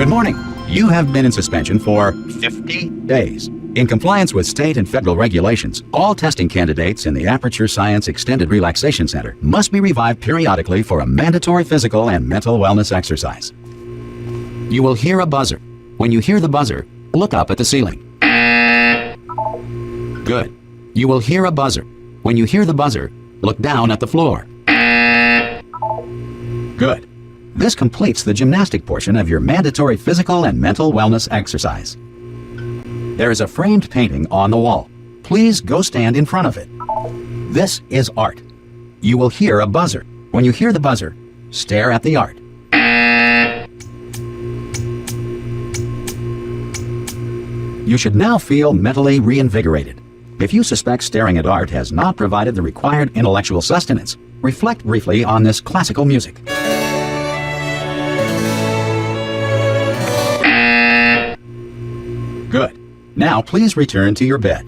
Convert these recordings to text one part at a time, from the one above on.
Good morning. You have been in suspension for 50 days. In compliance with state and federal regulations, all testing candidates in the Aperture Science Extended Relaxation Center must be revived periodically for a mandatory physical and mental wellness exercise. You will hear a buzzer. When you hear the buzzer, look up at the ceiling. Good. You will hear a buzzer. When you hear the buzzer, look down at the floor. Good. This completes the gymnastic portion of your mandatory physical and mental wellness exercise. There is a framed painting on the wall. Please go stand in front of it. This is art. You will hear a buzzer. When you hear the buzzer, stare at the art. You should now feel mentally reinvigorated. If you suspect staring at art has not provided the required intellectual sustenance, reflect briefly on this classical music. Good. Now please return to your bed.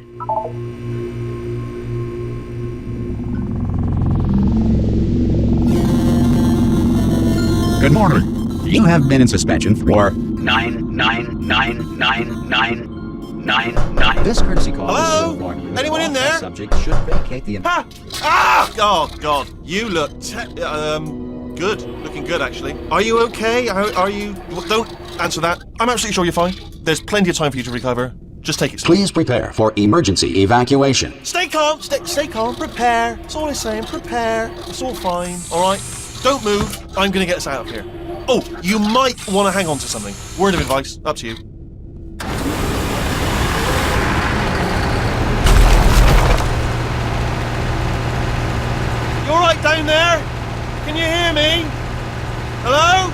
Good morning. You have been in suspension for 9999999. This courtesy call is to inform you. Anyone in there? Subject should vacate the. Oh God! You look good. Looking good, actually. Are you okay? Are you? Well, don't answer that. I'm absolutely sure you're fine. There's plenty of time for you to recover. Just take it slow. Please prepare for emergency evacuation. Stay calm. Stay calm. Prepare. That's all I'm saying. Prepare. It's all fine. All right. Don't move. I'm gonna get us out of here. Oh, you might want to hang on to something. Word of advice. Up to you. You all right down there? Can you hear me? Hello?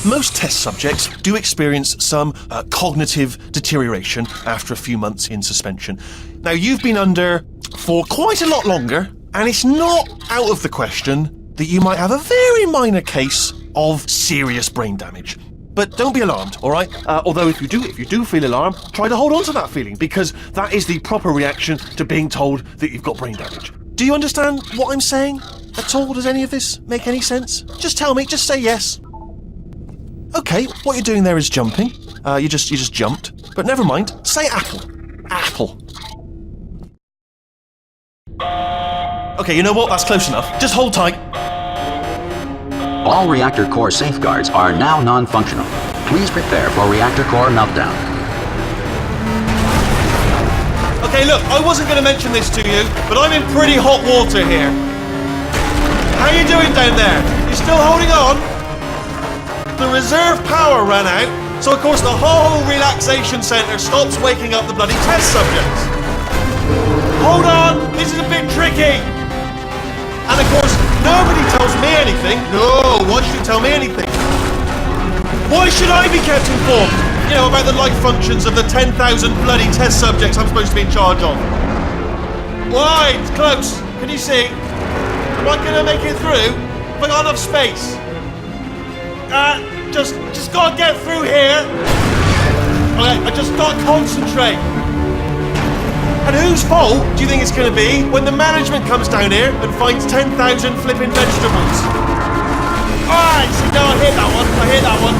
Most test subjects do experience some cognitive deterioration after a few months in suspension. Now, you've been under for quite a lot longer, and it's not out of the question that you might have a very minor case of serious brain damage. But don't be alarmed, all right? Although if you do feel alarmed, try to hold on to that feeling, because that is the proper reaction to being told that you've got brain damage. Do you understand what I'm saying at all? Does any of this make any sense? Just tell me, just say yes. Okay, what you're doing there is jumping. You just jumped. But never mind. Say apple. Apple. Okay, you know what? That's close enough. Just hold tight. All reactor core safeguards are now non-functional. Please prepare for reactor core meltdown. Okay, look, I wasn't going to mention this to you, but I'm in pretty hot water here. How you doing down there? You still holding on? The reserve power ran out, so of course the whole relaxation centre stops waking up the bloody test subjects. Hold on, this is a bit tricky. And of course, nobody tells me anything. No, why should you tell me anything? Why should I be kept informed? You know, about the life functions of the 10,000 bloody test subjects I'm supposed to be in charge of. Why? It's close. Can you see? Am I gonna make it through? Have I got enough space? Just gotta get through here. Okay, I just gotta concentrate. And whose fault do you think it's gonna be when the management comes down here and finds 10,000 flipping vegetables? Alright, see, no, I hear that one.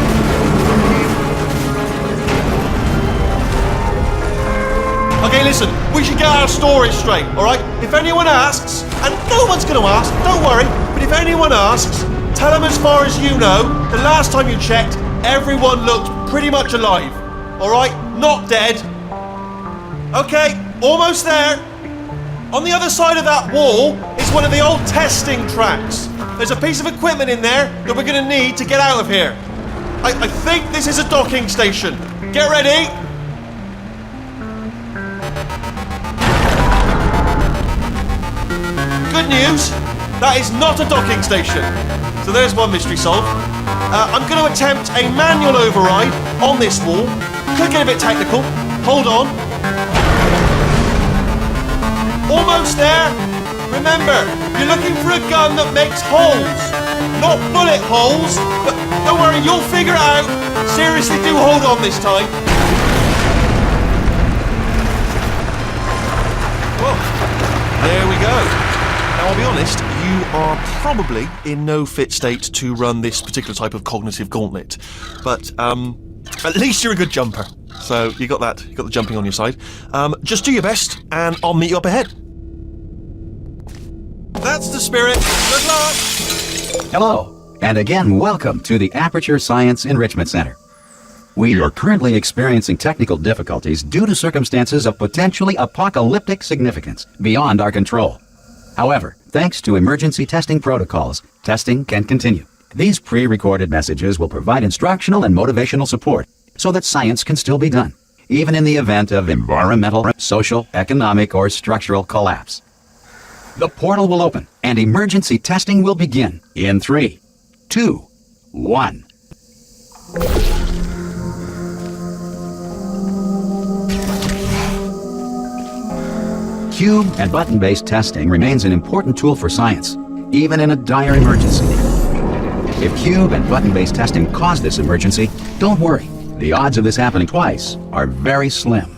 Okay, listen, we should get our story straight, alright? If anyone asks, and no one's gonna ask, don't worry, but if anyone asks, tell them as far as you know, the last time you checked, everyone looked pretty much alive. Alright? Not dead. Okay, almost there. On the other side of that wall is one of the old testing tracks. There's a piece of equipment in there that we're going to need to get out of here. I think this is a docking station. Get ready. Good news, that is not a docking station. So there's one mystery solved. I'm going to attempt a manual override on this wall. Could get a bit technical. Hold on. Almost there. Remember, you're looking for a gun that makes holes. Not bullet holes, but don't worry, you'll figure it out. Seriously, do hold on this time. Whoa. There we go. Now Now, I'll be honest, you are probably in no fit state to run this particular type of cognitive gauntlet, but at least you're a good jumper. So you got that. You got the jumping on your side. Just do your best, and I'll meet you up ahead. That's the spirit. Good luck. Hello, and again, welcome to the Aperture Science Enrichment Center. We are currently experiencing technical difficulties due to circumstances of potentially apocalyptic significance beyond our control. However, thanks to emergency testing protocols, testing can continue. These pre-recorded messages will provide instructional and motivational support so that science can still be done, even in the event of environmental, social, economic, or structural collapse. The portal will open and emergency testing will begin in 3, 2, 1. Cube and button-based testing remains an important tool for science, even in a dire emergency. If cube and button-based testing cause this emergency, don't worry. The odds of this happening twice are very slim.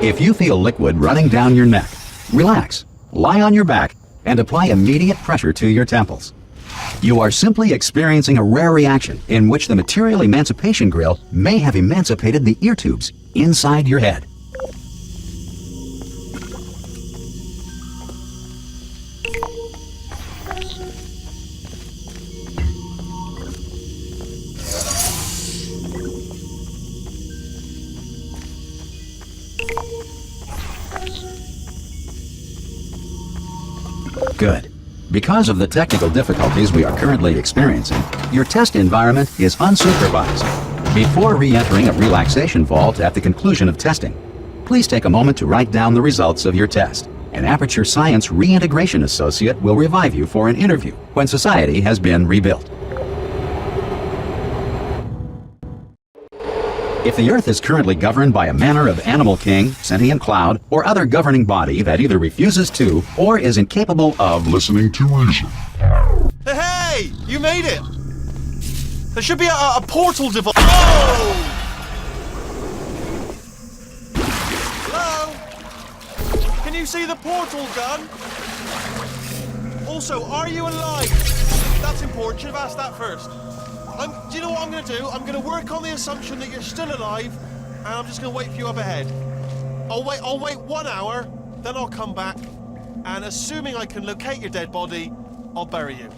If you feel liquid running down your neck, relax, lie on your back, and apply immediate pressure to your temples. You are simply experiencing a rare reaction in which the material emancipation grill may have emancipated the ear tubes inside your head. Good. Because of the technical difficulties we are currently experiencing, your test environment is unsupervised. Before re-entering a relaxation vault at the conclusion of testing, please take a moment to write down the results of your test. An Aperture Science Reintegration Associate will revive you for an interview when society has been rebuilt. If the Earth is currently governed by a manner of animal king, sentient cloud, or other governing body that either refuses to or is incapable of listening to reason. Hey! You made it! There should be a portal device. Oh! Hello? Can you see the portal gun? Also, are you alive? That's important. Should have asked that first. Do you know what I'm going to do? I'm going to work on the assumption that you're still alive, and I'm just going to wait for you up ahead. I'll wait 1 hour, then I'll come back, and assuming I can locate your dead body, I'll bury you.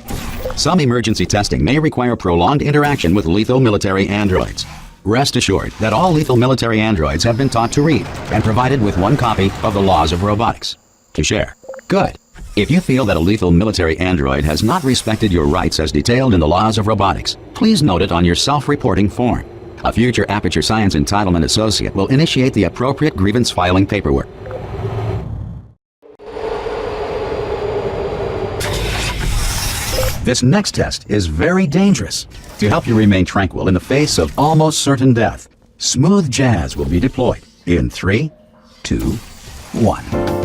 Some emergency testing may require prolonged interaction with lethal military androids. Rest assured that all lethal military androids have been taught to read and provided with 1 copy of the Laws of Robotics to share. Good. If you feel that a lethal military android has not respected your rights as detailed in the Laws of Robotics, please note it on your self-reporting form. A future Aperture Science Entitlement Associate will initiate the appropriate grievance filing paperwork. This next test is very dangerous. To help you remain tranquil in the face of almost certain death, smooth jazz will be deployed in 3, 2, 1.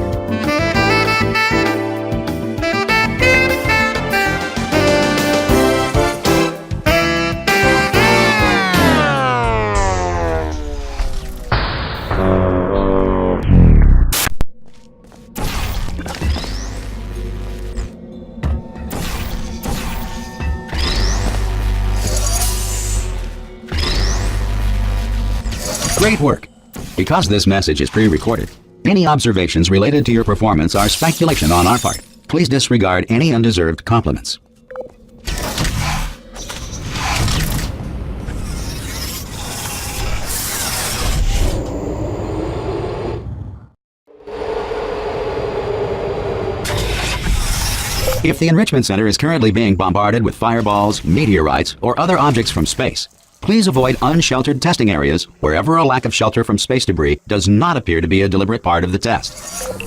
Great work! Because this message is pre-recorded, any observations related to your performance are speculation on our part. Please disregard any undeserved compliments. If the Enrichment Center is currently being bombarded with fireballs, meteorites, or other objects from space, please avoid unsheltered testing areas wherever a lack of shelter from space debris does not appear to be a deliberate part of the test.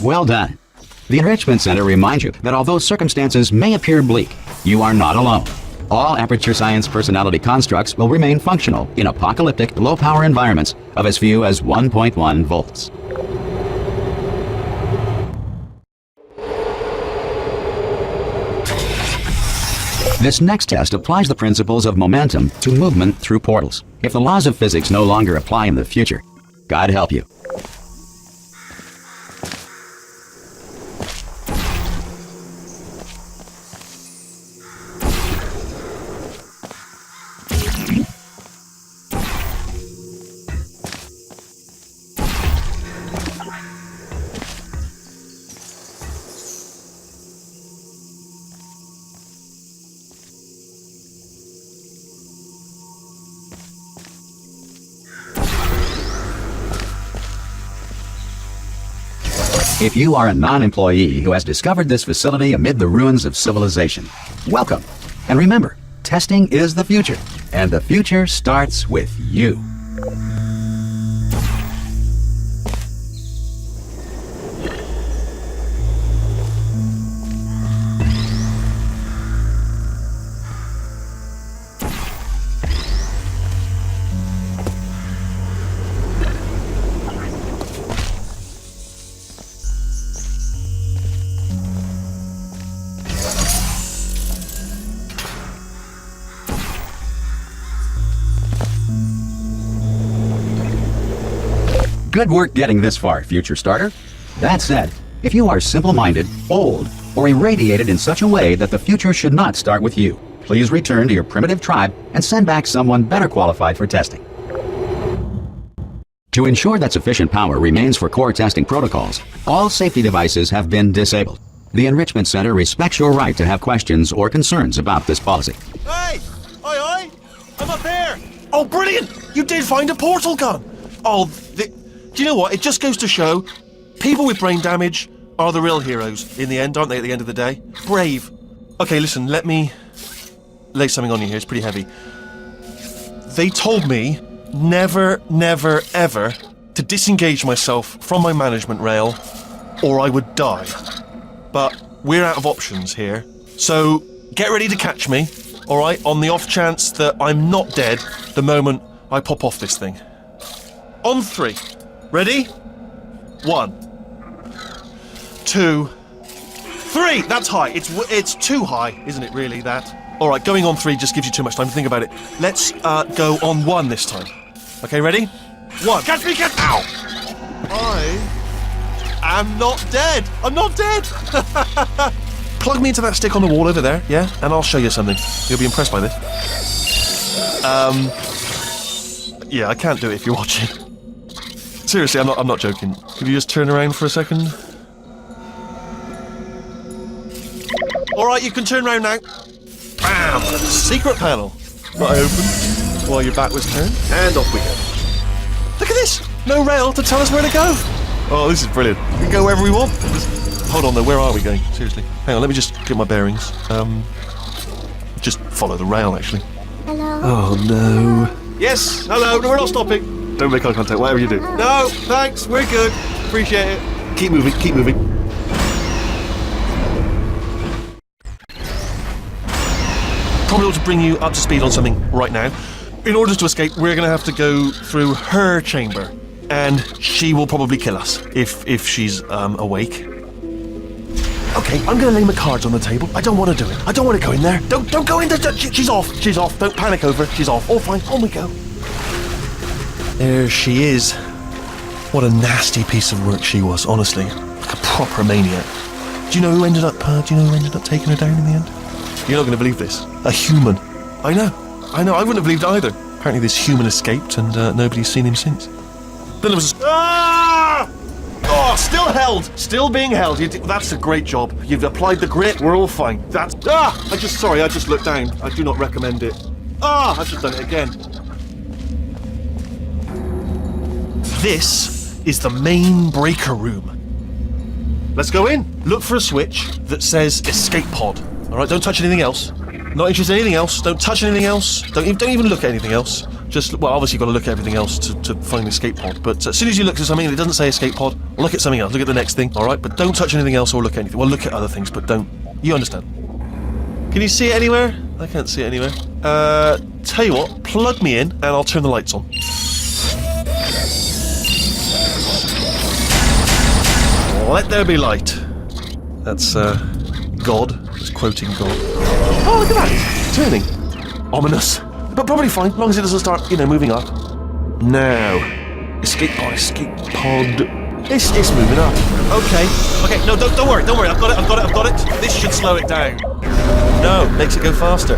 Well done. The Enrichment Center reminds you that although circumstances may appear bleak, you are not alone. All Aperture Science personality constructs will remain functional in apocalyptic, low-power environments of as few as 1.1 volts. This next test applies the principles of momentum to movement through portals. If the laws of physics no longer apply in the future, God help you. If you are a non-employee who has discovered this facility amid the ruins of civilization, welcome. And remember, testing is the future, and the future starts with you. Good work getting this far, future starter. That said, if you are simple-minded, old, or irradiated in such a way that the future should not start with you, please return to your primitive tribe and send back someone better qualified for testing. To ensure that sufficient power remains for core testing protocols, all safety devices have been disabled. The Enrichment Center respects your right to have questions or concerns about this policy. Hey! Aye, aye! I'm up here! Oh, brilliant! You did find a portal gun! Oh, do you know what? It just goes to show, people with brain damage are the real heroes in the end, aren't they, at the end of the day? Brave. Okay, listen, let me lay something on you here. It's pretty heavy. They told me never, never, ever to disengage myself from my management rail or I would die. But we're out of options here. So get ready to catch me, all right, on the off chance that I'm not dead the moment I pop off this thing. On 3. Ready? 1, 2, 3. That's high. It's too high, isn't it? Really? That. All right. Going on 3 just gives you too much time to think about it. Let's go on 1 this time. Okay. Ready? 1. Catch me! Catch! Ow! I am not dead. I'm not dead. Plug me into that stick on the wall over there, yeah, and I'll show you something. You'll be impressed by this. Yeah, I can't do it if you're watching. Seriously, I'm not joking. Could you just turn around for a second? Alright, you can turn around now. Bam! Secret panel. That I opened while your back was turned. And off we go. Look at this! No rail to tell us where to go. Oh, this is brilliant. We can go wherever we want. Hold on though, where are we going? Seriously. Hang on, let me just get my bearings. Just follow the rail, actually. Hello? Oh no. Yes, hello, no, we're not stopping. Don't make eye contact, whatever you do. No, thanks, we're good. Appreciate it. Keep moving, keep moving. Probably ought to bring you up to speed on something right now. In order to escape, we're going to have to go through her chamber. And she will probably kill us, if she's awake. Okay, I'm going to lay my cards on the table. I don't want to do it. I don't want to go in there. Don't go in there. She's off. She's off. Don't panic over. She's off. All fine. On we go. There she is. What a nasty piece of work she was, honestly. Like a proper maniac. Do you know who ended up taking her down in the end? You're not going to believe this. A human. I know. I wouldn't have believed either. Apparently this human escaped and nobody's seen him since. Then there was a... Ah! Oh, still held. Still being held. That's a great job. You've applied the grit. We're all fine. That's... Ah! I just looked down. I do not recommend it. Ah! I've just done it again. This is the main breaker room. Let's go in. Look for a switch that says escape pod. All right, don't touch anything else. Not interested in anything else. Don't touch anything else. Don't even look at anything else. Just, well, obviously you've got to look at everything else to find the escape pod, but as soon as you look at something and it doesn't say escape pod, look at something else, look at the next thing, alright? But don't touch anything else or look at anything. Well, look at other things, but don't. You understand. Can you see it anywhere? I can't see it anywhere. Tell you what, plug me in and I'll turn the lights on. Let there be light. That's, God. Just quoting God. Oh, look at that! It's turning. Ominous. But probably fine, as long as it doesn't start, moving up. Now. Escape pod. It's moving up. Okay, no, don't worry, I've got it. This should slow it down. No, makes it go faster.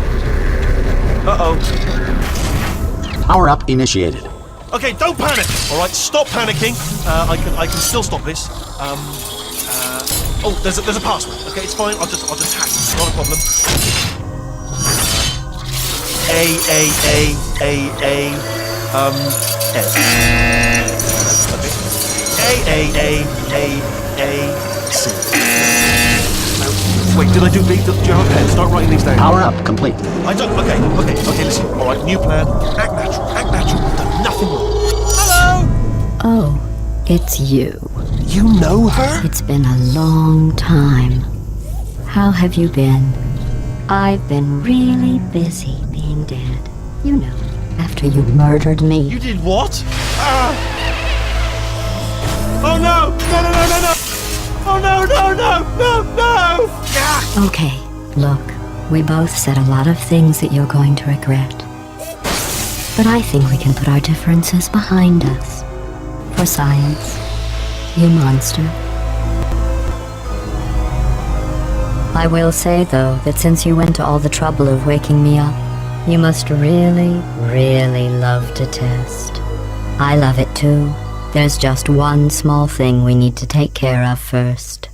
Uh-oh. Power up initiated. Okay, don't panic! Alright, stop panicking. I can still stop this. Oh, there's a password. Okay, it's fine, I'll just hack it, not a problem. S. Okay. C. Wait, did I do B? Do you have a pen? Start writing these down. Power up complete. I don't. Okay, listen. Alright, new plan. Act natural. Done nothing wrong. Hello! Oh, it's you. You know her? It's been a long time. How have you been? I've been really busy being dead. You know, after you murdered me. You did what? Oh no! No! Oh no! Ah! Okay, look, we both said a lot of things that you're going to regret. But I think we can put our differences behind us. For science, you monster. I will say, though, that since you went to all the trouble of waking me up, you must really, really love to test. I love it too. There's just one small thing we need to take care of first.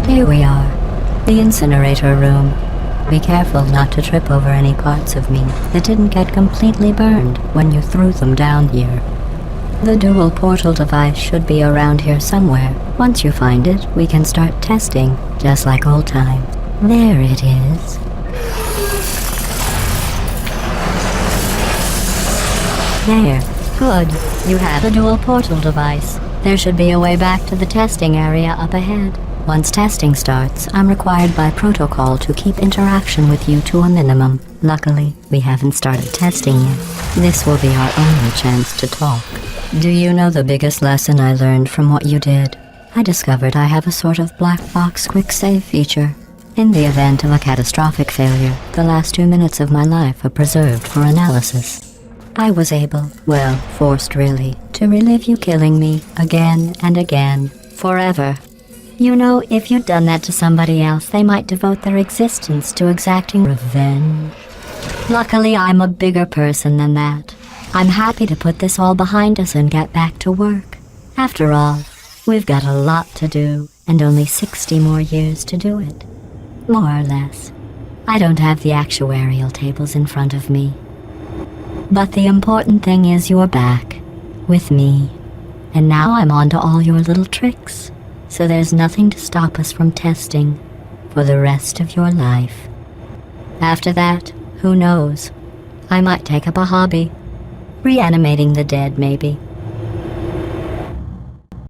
Here we are, the incinerator room. Be careful not to trip over any parts of me that didn't get completely burned when you threw them down here. The dual portal device should be around here somewhere. Once you find it, we can start testing, just like old times. There it is. There. Good. You have a dual portal device. There should be a way back to the testing area up ahead. Once testing starts, I'm required by protocol to keep interaction with you to a minimum. Luckily, we haven't started testing yet. This will be our only chance to talk. Do you know the biggest lesson I learned from what you did? I discovered I have a sort of black box quick save feature. In the event of a catastrophic failure, the last 2 minutes of my life are preserved for analysis. I was able, well, forced really, to relive you killing me again and again, forever. You know, if you'd done that to somebody else, they might devote their existence to exacting revenge. Luckily, I'm a bigger person than that. I'm happy to put this all behind us and get back to work. After all, we've got a lot to do, and only 60 more years to do it. More or less. I don't have the actuarial tables in front of me. But the important thing is you're back, with me. And now I'm on to all your little tricks. So there's nothing to stop us from testing for the rest of your life. After that, who knows? I might take up a hobby. Reanimating the dead, maybe.